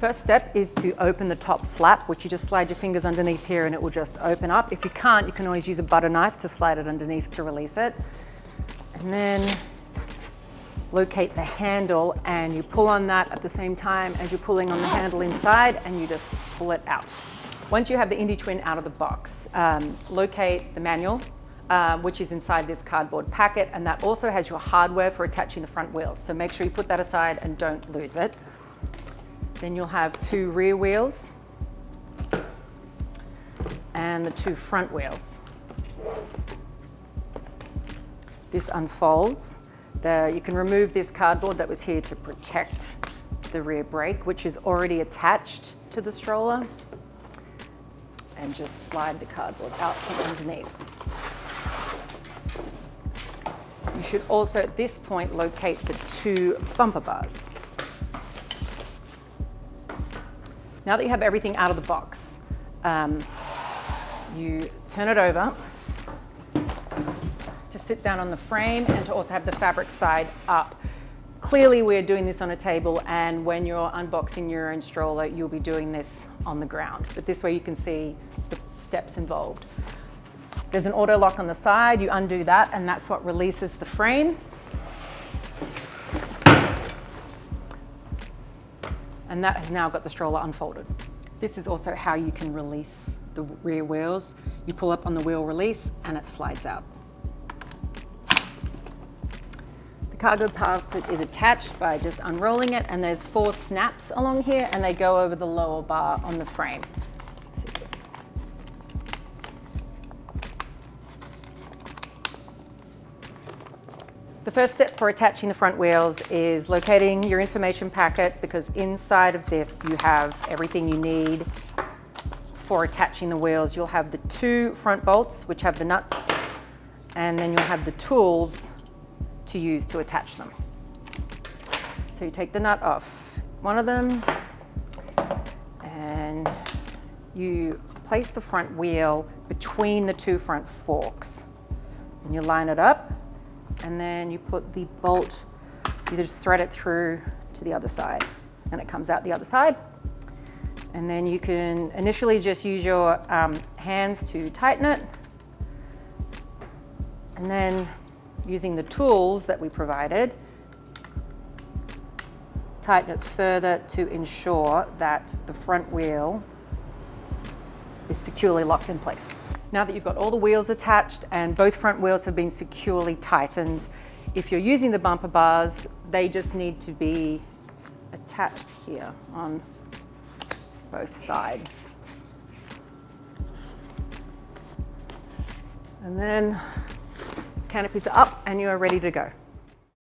First step is to open the top flap, which you just slide your fingers underneath here and it will just open up. If you can't, you can always use a butter knife to slide it underneath to release it. And then locate the handle and you pull on that at the same time as you're pulling on the handle inside, and you just pull it out. Once you have the Indie Twin out of the box, locate the manual, which is inside this cardboard packet, and that also has your hardware for attaching the front wheels. So make sure you put that aside and don't lose it. Then you'll have 2 rear wheels and the 2 front wheels. This unfolds. You can remove this cardboard that was here to protect the rear brake, which is already attached to the stroller, and just slide the cardboard out from underneath. You should also at this point locate the 2 bumper bars. Now that you have everything out of the box, you turn it over to sit down on the frame and to also have the fabric side up. Clearly we're doing this on a table, and when you're unboxing your own stroller, you'll be doing this on the ground. But this way you can see the steps involved. There's an auto lock on the side, you undo that, and that's what releases the frame. And that has now got the stroller unfolded. This is also how you can release the rear wheels. You pull up on the wheel release and it slides out. The cargo basket is attached by just unrolling it, and there's 4 snaps along here and they go over the lower bar on the frame. The first step for attaching the front wheels is locating your information packet, because inside of this you have everything you need for attaching the wheels. You'll have the 2 front bolts, which have the nuts, and then you'll have the tools to use to attach them. So you take the nut off one of them and you place the front wheel between the 2 front forks, and you line it up. And then you put the bolt, you just thread it through to the other side, and it comes out the other side. And then you can initially just use your hands to tighten it. And then using the tools that we provided, tighten it further to ensure that the front wheel is securely locked in place. Now that you've got all the wheels attached and both front wheels have been securely tightened, if you're using the bumper bars, they just need to be attached here on both sides. And then canopies are up and you are ready to go.